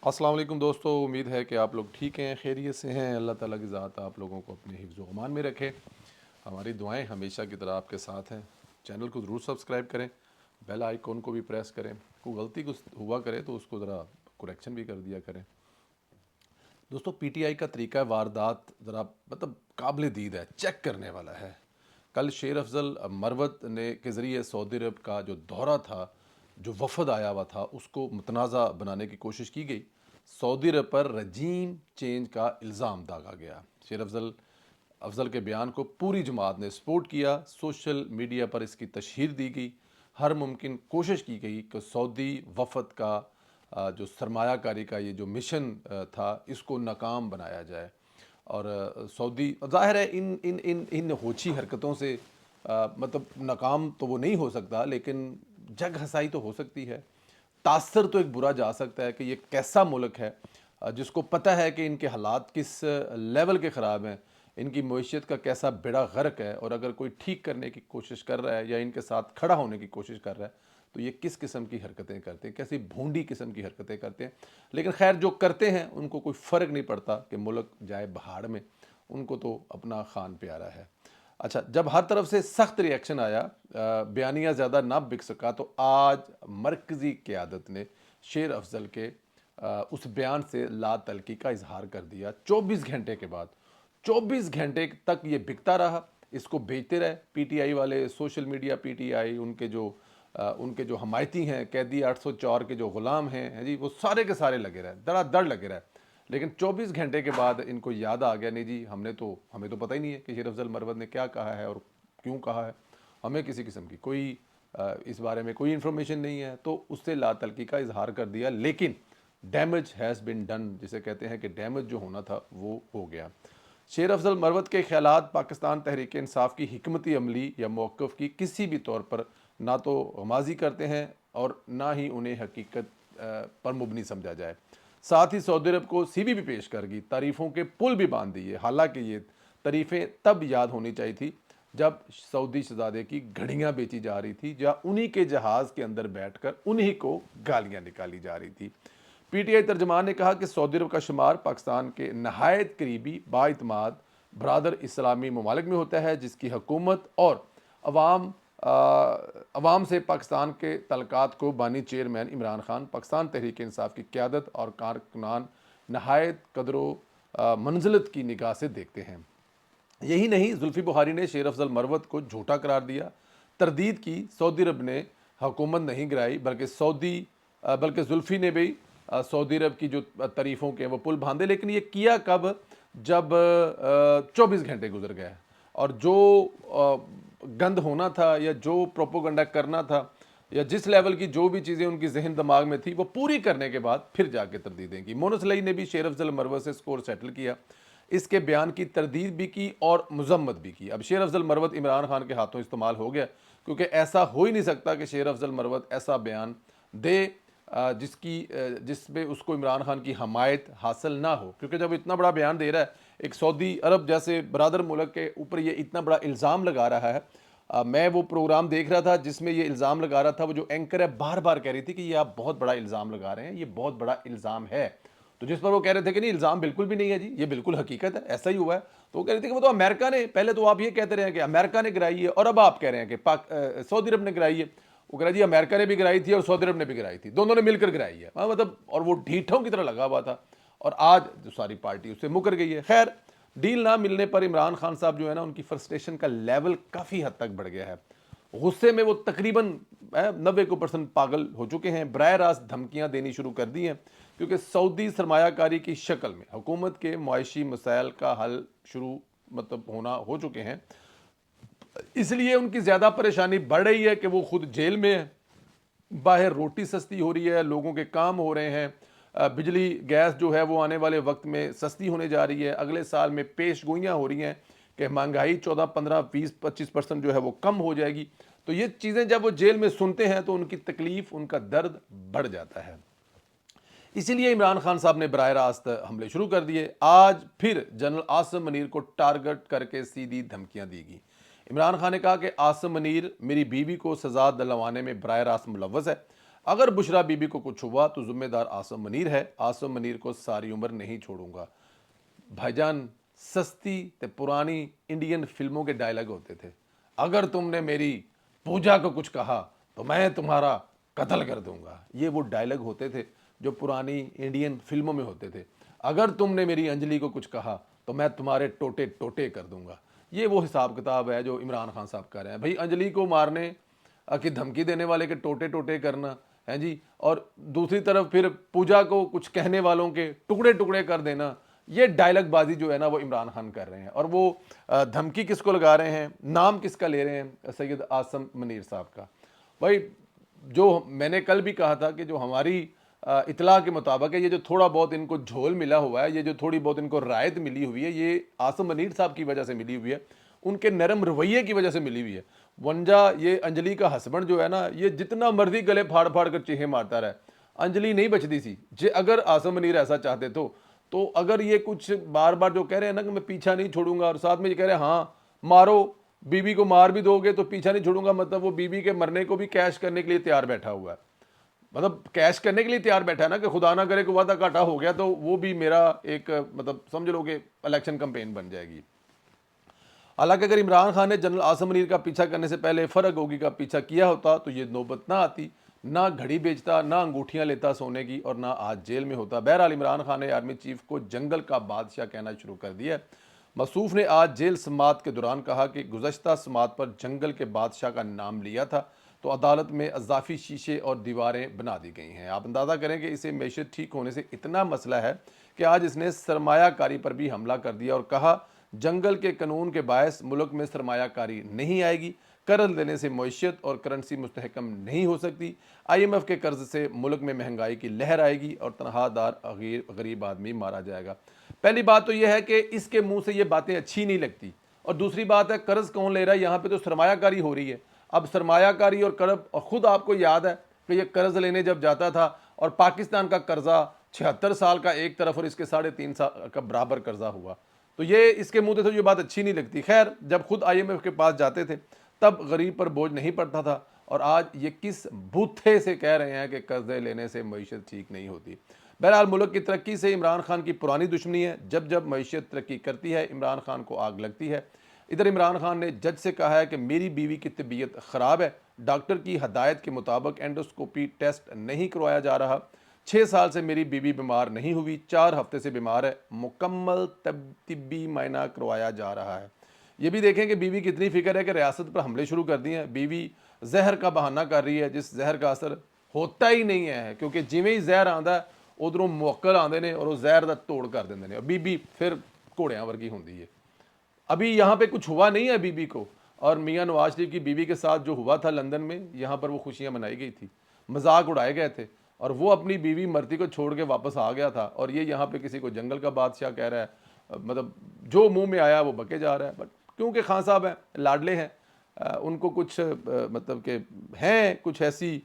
السلام علیکم دوستو، امید ہے کہ آپ لوگ ٹھیک ہیں، خیریت سے ہیں۔ اللہ تعالیٰ کی ذات آپ لوگوں کو اپنے حفظ و امان میں رکھے۔ ہماری دعائیں ہمیشہ کی طرح آپ کے ساتھ ہیں۔ چینل کو ضرور سبسکرائب کریں، بیل آئیکن کو بھی پریس کریں۔ کوئی غلطی کچھ ہوا کرے تو اس کو ذرا کریکشن بھی کر دیا کریں۔ دوستو، پی ٹی آئی کا طریقہ واردات ذرا قابل دید ہے، چیک کرنے والا ہے۔ کل شیر افضل مروت نے کے ذریعے سعودی عرب کا جو دورہ تھا، جو وفد آیا ہوا تھا، اس کو متنازع بنانے کی کوشش کی گئی۔ سعودی عرب پر رجیم چینج کا الزام داغا گیا۔ شیر افضل کے بیان کو پوری جماعت نے سپورٹ کیا۔ سوشل میڈیا پر اس کی تشہیر دی گئی۔ ہر ممکن کوشش کی گئی کہ سعودی وفد کا جو سرمایہ کاری کا یہ جو مشن تھا، اس کو ناکام بنایا جائے۔ اور سعودی ظاہر ہے ان ہوچی حرکتوں سے ناکام تو وہ نہیں ہو سکتا، لیکن جگ ہنسائی تو ہو سکتی ہے۔ تاثر تو ایک برا جا سکتا ہے کہ یہ کیسا ملک ہے جس کو پتہ ہے کہ ان کے حالات کس لیول کے خراب ہیں، ان کی معیشت کا کیسا بیڑا غرق ہے، اور اگر کوئی ٹھیک کرنے کی کوشش کر رہا ہے یا ان کے ساتھ کھڑا ہونے کی کوشش کر رہا ہے تو یہ کس قسم کی حرکتیں کرتے ہیں، کیسی بھونڈی قسم کی حرکتیں کرتے ہیں۔ لیکن خیر، جو کرتے ہیں ان کو کوئی فرق نہیں پڑتا کہ ملک جائے بہاڑ میں، ان کو تو اپنا خان پیارا ہے۔ اچھا، جب ہر طرف سے سخت ری ایکشن آیا، بیانیہ زیادہ نہ بک سکا، تو آج مرکزی قیادت نے شیر افضل کے اس بیان سے لا تلقی کا اظہار کر دیا۔ 24 گھنٹے کے بعد 24 گھنٹے تک یہ بکتا رہا، اس کو بیچتے رہے پی ٹی آئی والے، social media P T I, ان کے جو حمایتی ہیں، قیدی 804 کے جو غلام ہیں جی، وہ سارے کے سارے لگے رہے، دڑا دڑ لگے رہے۔ لیکن 24 گھنٹے کے بعد ان کو یاد آ گیا، نہیں جی، ہمیں تو پتہ ہی نہیں ہے کہ شیر افضل مروت نے کیا کہا ہے اور کیوں کہا ہے، ہمیں کسی قسم کی کوئی اس بارے میں کوئی انفارمیشن نہیں ہے، تو اس سے لا تلقی کا اظہار کر دیا۔ لیکن ڈیمیج ہیز بین ڈن، جسے کہتے ہیں کہ ڈیمیج جو ہونا تھا وہ ہو گیا۔ شیر افضل مروت کے خیالات پاکستان تحریک انصاف کی حکمتی عملی یا موقف کی کسی بھی طور پر نہ تو غمازی کرتے ہیں اور نہ ہی انہیں حقیقت پر مبنی سمجھا جائے۔ ساتھ ہی سعودی عرب کو سی بھی پیش کر گئی، تعریفوں کے پل بھی باندھ دیے، حالانکہ یہ تعریفیں تب یاد ہونی چاہیے تھی جب سعودی شہزادے کی گھڑیاں بیچی جا رہی تھی، یا انہی کے جہاز کے اندر بیٹھ کر انہی کو گالیاں نکالی جا رہی تھی۔ پی ٹی آئی ترجمان نے کہا کہ سعودی عرب کا شمار پاکستان کے نہایت قریبی بااعتماد برادر اسلامی ممالک میں ہوتا ہے، جس کی حکومت اور عوام سے پاکستان کے تعلقات کو بانی چیئرمین عمران خان، پاکستان تحریک انصاف کی قیادت اور کارکنان نہایت قدر و منزلت کی نگاہ سے دیکھتے ہیں۔ یہی نہیں، زلفی بخاری نے شیر افضل مروت کو جھوٹا قرار دیا، تردید کی۔ سعودی عرب نے حکومت نہیں گرائی، بلکہ زلفی نے بھی سعودی عرب کی جو تعریفوں کے وہ پل باندھے۔ لیکن یہ کیا کب؟ جب 24 گھنٹے گزر گئے، اور جو گند ہونا تھا یا جو پروپوگنڈا کرنا تھا یا جس لیول کی جو بھی چیزیں ان کی ذہن دماغ میں تھی، وہ پوری کرنے کے بعد پھر جا کے تردیدیں کی۔ مونس لئی نے بھی شیر افضل مروت سے سکور سیٹل کیا، اس کے بیان کی تردید بھی کی اور مذمت بھی کی۔ اب شیر افضل مروت عمران خان کے ہاتھوں استعمال ہو گیا، کیونکہ ایسا ہو ہی نہیں سکتا کہ شیر افضل مروت ایسا بیان دے جس میں اس کو عمران خان کی حمایت حاصل نہ ہو، کیونکہ جب اتنا بڑا بیان دے رہا ہے، ایک سعودی عرب جیسے برادر ملک کے اوپر یہ اتنا بڑا الزام لگا رہا ہے۔ میں وہ پروگرام دیکھ رہا تھا جس میں یہ الزام لگا رہا تھا، وہ جو اینکر ہے بار بار کہہ رہی تھی کہ یہ آپ بہت بڑا الزام لگا رہے ہیں، یہ بہت بڑا الزام ہے۔ تو جس پر وہ کہہ رہے تھے کہ نہیں، الزام بالکل بھی نہیں ہے جی، یہ بالکل حقیقت ہے، ایسا ہی ہوا ہے، تو وہ کہہ رہے تھے کہ وہ تو امریکہ نے، پہلے تو آپ یہ کہتے رہے ہیں کہ امریکہ نے گرائی ہے، اور اب آپ کہہ رہے ہیں کہ سعودی عرب نے گرائی ہے۔ وہ کہہ رہا جی امریکہ نے بھی گرائی تھی اور سعودی عرب نے بھی گرائی تھی، دونوں نے مل کر گرائی ہے، اور وہ ڈھیٹوں کی طرح لگا ہوا تھا، اور آج جو ساری پارٹی اس سے مکر گئی ہے۔ خیر، ڈیل نہ ملنے پر عمران خان صاحب جو ہے نا، ان کی فرسٹریشن کا لیول کافی حد تک بڑھ گیا ہے۔ غصے میں وہ تقریباً 90% پاگل ہو چکے ہیں، براہ راست دھمکیاں دینی شروع کر دی ہیں، کیونکہ سعودی سرمایہ کاری کی شکل میں حکومت کے معاشی مسائل کا حل شروع ہونا ہو چکے ہیں۔ اس لیے ان کی زیادہ پریشانی بڑھ رہی ہے کہ وہ خود جیل میں ہے، باہر روٹی سستی ہو رہی ہے، لوگوں کے کام ہو رہے ہیں، بجلی گیس جو ہے وہ آنے والے وقت میں سستی ہونے جا رہی ہے، اگلے سال میں پیش گوئیاں ہو رہی ہیں کہ مہنگائی 14 15 20 25% جو ہے وہ کم ہو جائے گی۔ تو یہ چیزیں جب وہ جیل میں سنتے ہیں تو ان کی تکلیف، ان کا درد بڑھ جاتا ہے۔ اسی لیے عمران خان صاحب نے براہ راست حملے شروع کر دیے۔ آج پھر جنرل عاصم منیر کو ٹارگٹ کر کے سیدھی دھمکیاں دی گئی۔ عمران خان نے کہا کہ عاصم منیر میری بیوی کو سزا دلوانے میں براہ راست ملوث ہے، اگر بشرا بی بی کو کچھ ہوا تو ذمہ دار آصم منیر ہے، آصم منیر کو ساری عمر نہیں چھوڑوں گا۔ بھائی جان سستی تے پرانی انڈین فلموں کے ڈائلاگ ہوتے تھے، اگر تم نے میری پوجا کو کچھ کہا تو میں تمہارا قتل کر دوں گا، یہ وہ ڈائلاگ ہوتے تھے جو پرانی انڈین فلموں میں ہوتے تھے۔ اگر تم نے میری انجلی کو کچھ کہا تو میں تمہارے ٹوٹے ٹوٹے کر دوں گا، یہ وہ حساب کتاب ہے جو عمران خان صاحب کر رہے ہیں۔ بھائی انجلی کو مارنے کی دھمکی دینے والے کے ٹوٹے ٹوٹے کرنا ہے جی، اور دوسری طرف پھر پوجا کو کچھ کہنے والوں کے ٹکڑے ٹکڑے کر دینا، یہ ڈائلاگ بازی جو ہے نا وہ عمران خان کر رہے ہیں۔ اور وہ دھمکی کس کو لگا رہے ہیں، نام کس کا لے رہے ہیں، سید آصم منیر صاحب کا۔ بھائی جو میں نے کل بھی کہا تھا کہ جو ہماری اطلاع کے مطابق ہے، یہ جو تھوڑا بہت ان کو جھول ملا ہوا ہے، یہ جو تھوڑی بہت ان کو رعایت ملی ہوئی ہے، یہ آصم منیر صاحب کی وجہ سے ملی ہوئی ہے، ان کے نرم رویے کی وجہ سے ملی ہوئی ہے۔ ونجا یہ انجلی کا ہسبینڈ جو ہے نا، یہ جتنا مرضی گلے پھاڑ پھاڑ کر چیخے مارتا رہے، انجلی نہیں بچتی سی جی۔ اگر آصم منیر ایسا چاہتے تو اگر یہ کچھ بار بار جو کہہ رہے ہیں نا کہ میں پیچھا نہیں چھوڑوں گا، اور ساتھ میں یہ کہہ رہے ہیں ہاں مارو، بی بی کو مار بھی دو گے تو پیچھا نہیں چھوڑوں گا، مطلب وہ بی بی کے مرنے کو بھی کیش کرنے کے لیے تیار بیٹھا ہوا ہے، مطلب کیش کرنے کے لیے تیار بیٹھا ہے نا، کہ خدا نہ کرے کہ وعدہ گھاٹا ہو گیا تو وہ بھی میرا ایک مطلب سمجھ لو کہ الیکشن کمپین بن جائے گی۔ حالانکہ اگر عمران خان نے جنرل آصم منیر کا پیچھا کرنے سے پہلے فرق ہوگی کا پیچھا کیا ہوتا تو یہ نوبت نہ آتی، نہ گھڑی بیچتا، نہ انگوٹھیاں لیتا سونے کی، اور نہ آج جیل میں ہوتا۔ بہرحال عمران خان نے آرمی چیف کو جنگل کا بادشاہ کہنا شروع کر دیا ہے۔ مصروف نے آج جیل سماعت کے دوران کہا کہ گزشتہ سماعت پر جنگل کے بادشاہ کا نام لیا تھا تو عدالت میں اضافی شیشے اور دیواریں بنا دی گئی ہیں۔ آپ اندازہ کریں کہ اسے معیشت ٹھیک ہونے سے اتنا مسئلہ ہے کہ آج اس نے سرمایہ کاری پر بھی حملہ کر دیا اور کہا جنگل کے قانون کے باعث ملک میں سرمایہ کاری نہیں آئے گی، قرض لینے سے معیشت اور کرنسی مستحکم نہیں ہو سکتی، آئی ایم ایف کے قرض سے ملک میں مہنگائی کی لہر آئے گی اور تنہا دار غریب آدمی مارا جائے گا۔ پہلی بات تو یہ ہے کہ اس کے منہ سے یہ باتیں اچھی نہیں لگتی، اور دوسری بات ہے قرض کون لے رہا ہے، یہاں پہ تو سرمایہ کاری ہو رہی ہے۔ اب سرمایہ کاری اور قرض، اور خود آپ کو یاد ہے کہ یہ قرض لینے جب جاتا تھا اور پاکستان کا قرضہ 76 سال کا ایک طرف اور اس کے 3.5 سال کا برابر قرضہ ہوا، تو یہ اس کے منہ سے یہ بات اچھی نہیں لگتی۔ خیر جب خود آئی ایم ایف کے پاس جاتے تھے تب غریب پر بوجھ نہیں پڑتا تھا، اور آج یہ کس بوتھے سے کہہ رہے ہیں کہ قرضے لینے سے معیشت ٹھیک نہیں ہوتی۔ بہرحال ملک کی ترقی سے عمران خان کی پرانی دشمنی ہے، جب جب معیشت ترقی کرتی ہے عمران خان کو آگ لگتی ہے۔ ادھر عمران خان نے جج سے کہا ہے کہ میری بیوی کی طبیعت خراب ہے، ڈاکٹر کی ہدایت کے مطابق اینڈوسکوپی ٹیسٹ نہیں کروایا جا رہا، 6 سال سے میری بیوی بیمار نہیں ہوئی، 4 ہفتے سے بیمار ہے، مکمل طبی معائنہ کروایا جا رہا ہے۔ یہ بھی دیکھیں کہ بیوی کتنی فکر ہے کہ ریاست پر حملے شروع کر دیے ہیں۔ بیوی زہر کا بہانہ کر رہی ہے جس زہر کا اثر ہوتا ہی نہیں ہے، کیونکہ جویں ہی زہر آندا ہے ادھروں موکل آندے نے اور وہ زہر دا توڑ کر دیندے نے، اور بیوی پھر گھوڑیاں ورگی ہوندی ہے۔ ابھی یہاں پہ کچھ ہوا نہیں ہے بیوی کو، اور میاں نواز شریف کی بیوی کے ساتھ جو ہوا تھا لندن میں، یہاں پر وہ خوشیاں منائی گئی تھی، مذاق اڑائے گئے تھے، اور وہ اپنی بیوی مرتی کو چھوڑ کے واپس آ گیا تھا، اور یہ یہاں پہ کسی کو جنگل کا بادشاہ کہہ رہا ہے، مطلب جو منہ میں آیا وہ بکے جا رہا ہے۔ بٹ کیونکہ خان صاحب ہیں، لاڈلے ہیں، ان کو کچھ مطلب کہ ہیں کچھ ایسی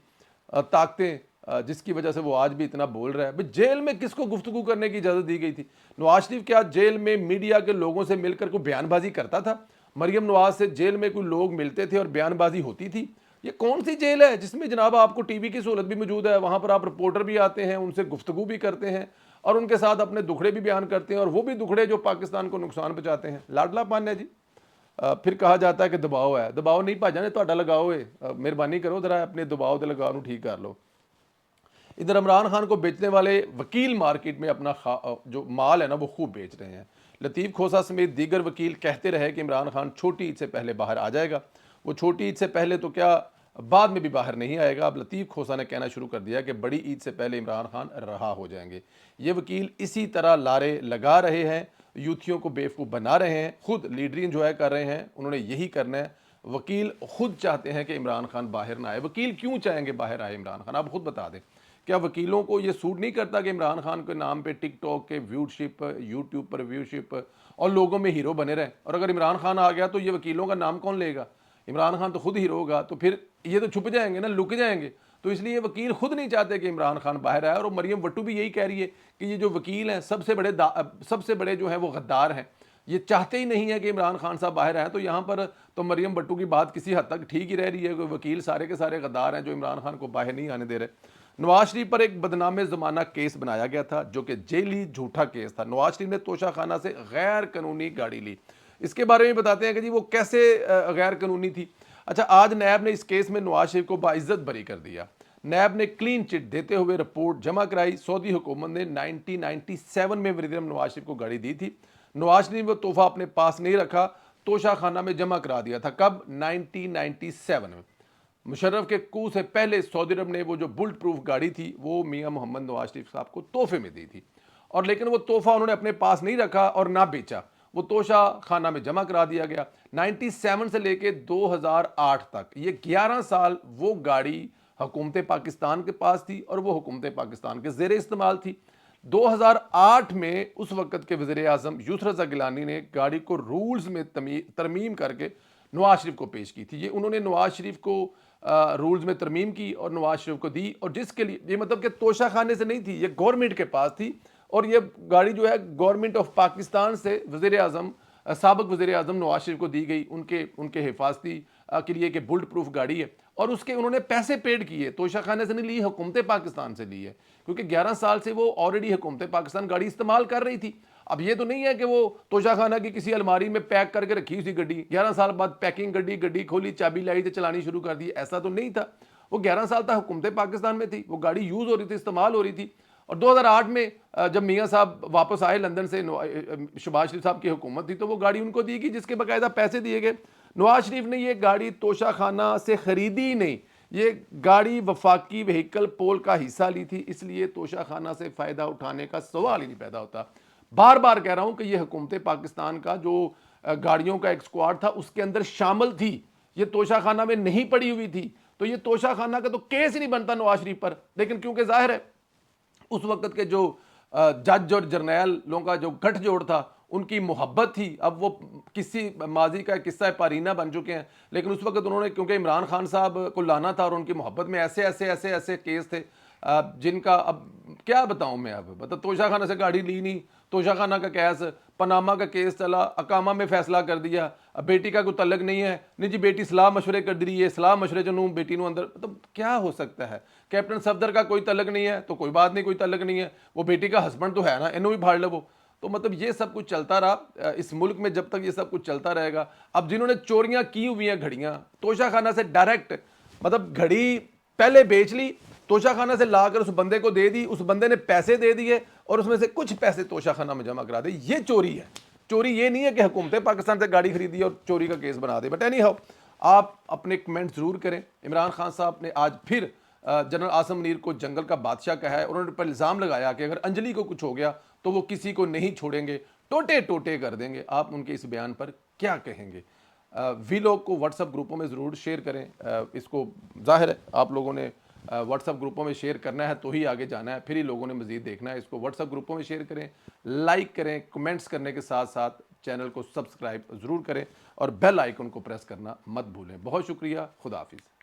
طاقتیں جس کی وجہ سے وہ آج بھی اتنا بول رہا ہے۔ بھئی جیل میں کس کو گفتگو کرنے کی اجازت دی گئی تھی؟ نواز شریف کیا جیل میں میڈیا کے لوگوں سے مل کر کوئی بیان بازی کرتا تھا؟ مریم نواز سے جیل میں کوئی لوگ ملتے تھے اور بیان بازی ہوتی تھی؟ یہ کون سی جیل ہے جس میں جناب آپ کو ٹی وی کی سہولت بھی موجود ہے، وہاں پر آپ رپورٹر بھی آتے ہیں، ان سے گفتگو بھی کرتے ہیں اور ان کے ساتھ اپنے دکھڑے بھی بیان کرتے ہیں، اور وہ بھی دکھڑے جو پاکستان کو نقصان پہنچاتے ہیں؟ لاڈلا پن ہے جی۔ پھر کہا جاتا ہے کہ دباؤ ہے، دباؤ نہیں بھاجانے تہاڈا لگاؤ ہے، مہربانی کرو ذرا اپنے دباؤ تے لگاؤ نو ٹھیک کر لو۔ ادھر عمران خان کو بیچنے والے وکیل مارکیٹ میں اپنا جو مال ہے نا وہ خوب بیچ رہے ہیں۔ لطیف کھوسا سمیت دیگر وکیل کہتے رہے کہ عمران خان چھوٹی عید سے پہلے باہر آ جائے گا، وہ چھوٹی عید سے پہلے تو کیا بعد میں بھی باہر نہیں آئے گا۔ اب لطیف کھوسا نے کہنا شروع کر دیا کہ بڑی عید سے پہلے عمران خان رہا ہو جائیں گے۔ یہ وکیل اسی طرح لارے لگا رہے ہیں، یوتھیوں کو بیوقوف بنا رہے ہیں، خود لیڈری انجوائے کر رہے ہیں، انہوں نے یہی کرنا ہے۔ وکیل خود چاہتے ہیں کہ عمران خان باہر نہ آئے۔ وکیل کیوں چاہیں گے باہر آئے عمران خان؟ آپ خود بتا دیں، کیا وکیلوں کو یہ سوٹ نہیں کرتا کہ عمران خان کے نام پہ ٹک ٹاک کے ویوشپ، یوٹیوب پر ویوشپ اور لوگوں میں ہیرو بنے رہے؟ اور اگر عمران خان آ گیا تو یہ وکیلوں کا نام کون لے گا؟ عمران خان تو خود ہیرو ہوگا، تو پھر یہ تو چھپ جائیں گے نا، لک جائیں گے۔ تو اس لیے وکیل خود نہیں چاہتے کہ عمران خان باہر آئے، اور مریم وٹو بھی یہی کہہ رہی ہے کہ یہ جو وکیل ہیں سب سے بڑے جو ہیں وہ غدار ہیں۔ یہ چاہتے ہی نہیں ہے کہ عمران خان صاحب باہر آئیں. تو یہاں پر تو مریم بٹو کی بات کسی حد تک ٹھیک ہی رہ رہی ہے. کوئی وکیل سارے کے سارے غدار ہیں جو عمران خان کو باہر نہیں آنے دے رہے. نواز شریف پر ایک بدنام زمانہ کیس بنایا گیا تھا جو کہ جیلی جھوٹا کیس تھا. نواز شریف نے توشہ خانہ سے غیر قانونی گاڑی لی. اس کے بارے میں بتاتے ہیں کہ جی وہ کیسے غیر قانونی تھی. اچھا, آج نیب نے اس کیس میں نواز شریف کو باعزت بری کر دیا. نیب نے کلین چٹ دیتے ہوئے رپورٹ جمع کرائی. سعودی حکومت نے 1997 میں وزیر اعظم نواز شریف کو گاڑی دی تھی. نواز شریف نے وہ تحفہ اپنے پاس نہیں رکھا, توشہ خانہ میں جمع کرا دیا تھا. کب؟ 1997 میں. مشرف کے کو سے پہلے سعودی عرب نے وہ جو بلٹ پروف گاڑی تھی وہ میاں محمد نواز شریف صاحب کو تحفے میں دی تھی, اور لیکن وہ تحفہ انہوں نے اپنے پاس نہیں رکھا اور نہ بیچا, وہ توشہ خانہ میں جمع کرا دیا گیا. 97 سے لے کے 2008 تک یہ 11 سال وہ گاڑی حکومت پاکستان کے پاس تھی اور وہ حکومت پاکستان کے زیر استعمال تھی. 2008 میں اس وقت کے وزیر اعظم یوسف رضا گیلانی نے گاڑی کو رولز میں ترمیم کر کے نواز شریف کو پیش کی تھی. یہ انہوں نے نواز شریف کو رولز میں ترمیم کی اور نواز شریف کو دی, اور جس کے لیے یہ مطلب کہ توشہ خانے سے نہیں تھی, یہ گورنمنٹ کے پاس تھی, اور یہ گاڑی جو ہے گورنمنٹ آف پاکستان سے وزیر اعظم سابق وزیر اعظم نواز شریف کو دی گئی ان کے حفاظتی کے لیے کہ بلٹ پروف گاڑی ہے, اور اس کے انہوں نے پیسے پیڈ کیے. توشہ خانے سے نہیں لی, حکومت پاکستان سے لی ہے, کیونکہ 11 سال سے وہ آلریڈی حکومت پاکستان گاڑی استعمال کر رہی تھی. اب یہ تو نہیں ہے کہ وہ توشہ خانہ کی کسی الماری میں پیک کر کے رکھی اسی گڈی, 11 سال بعد پیکنگ گڈی کھولی, چابی لائی تو چلانی شروع کر دی. ایسا تو نہیں تھا. وہ 11 سال تک حکومت پاکستان میں تھی, وہ گاڑی یوز ہو رہی تھی, استعمال ہو رہی تھی. اور 2008 میں جب میاں صاحب واپس آئے لندن سے, شہباز شریف صاحب کی حکومت تھی, تو وہ گاڑی ان کو دی گئی جس کے باقاعدہ پیسے دیے گئے. نواز شریف نے یہ گاڑی توشہ خانہ سے خریدی نہیں, یہ گاڑی وفاقی وہیکل پول کا حصہ لی تھی, اس لیے توشہ خانہ سے فائدہ اٹھانے کا سوال ہی نہیں پیدا ہوتا. بار بار کہہ رہا ہوں کہ یہ حکومت پاکستان کا جو گاڑیوں کا ایک اسکواڈ تھا اس کے اندر شامل تھی, یہ توشہ خانہ میں نہیں پڑی ہوئی تھی. تو یہ توشہ خانہ کا تو کیس ہی نہیں بنتا نواز شریف پر. لیکن کیونکہ ظاہر ہے اس وقت کے جو جج اور جرنیل لوگوں کا جو گٹھ جوڑ تھا, ان کی محبت تھی. اب وہ کسی ماضی کا قصہ پارینہ بن چکے ہیں, لیکن اس وقت انہوں نے کیونکہ عمران خان صاحب کو لانا تھا, اور ان کی محبت میں ایسے کیس تھے جن کا اب کیا بتاؤں میں. اب مطلب توشہ خانہ سے گاڑی لی نہیں, توشہ خانہ کا کیس, پاناما کا کیس چلا, اقامہ میں فیصلہ کر دیا, بیٹی کا کوئی تعلق نہیں ہے, نہیں جی بیٹی صلاح مشورے کر دی رہی ہے, صلاح مشورے جو نوں بیٹی نوں اندر, مطلب کیا ہو سکتا ہے. کیپٹن صفدر کا کوئی تعلق نہیں ہے تو کوئی بات نہیں, کوئی تعلق نہیں ہے, وہ بیٹی کا ہسبینڈ تو ہے نا, انہوں بھی بھاڑ لو. تو مطلب یہ سب کچھ چلتا رہا اس ملک میں جب تک یہ سب کچھ چلتا رہے گا. اب جنہوں نے چوریاں کی ہوئی ہیں گھڑیاں, توشہ خانہ سے ڈائریکٹ مطلب گھڑی پہلے بیچ لی, توشہ خانہ سے لا کر اس بندے کو دے دی, اس بندے نے پیسے دے دیے اور اس میں سے کچھ پیسے توشہ خانہ میں جمع کرا دے. یہ چوری ہے. چوری یہ نہیں ہے کہ حکومت پاکستان سے گاڑی خریدی اور چوری کا کیس بنا دے. بٹ اینی ہاؤ, آپ اپنے کمنٹ ضرور کریں. عمران خان صاحب نے آج پھر جنرل عاصم منیر کو جنگل کا بادشاہ کہا ہے. انہوں نے پر الزام لگایا کہ اگر انجلی کو کچھ ہو گیا تو وہ کسی کو نہیں چھوڑیں گے, ٹوٹے کر دیں گے. آپ ان کے اس بیان پر کیا کہیں گے؟ ویلوگ کو واٹس ایپ گروپوں میں ضرور شیئر کریں. اس کو ظاہر ہے آپ لوگوں نے واٹس ایپ گروپوں میں شیئر کرنا ہے تو ہی آگے جانا ہے, پھر ہی لوگوں نے مزید دیکھنا ہے. اس کو واٹس ایپ گروپوں میں شیئر کریں, لائک کریں, کمنٹس کرنے کے ساتھ ساتھ چینل کو سبسکرائب ضرور کریں, اور بیل آئیکن کو پریس کرنا مت بھولیں. بہت شکریہ. خدا حافظ.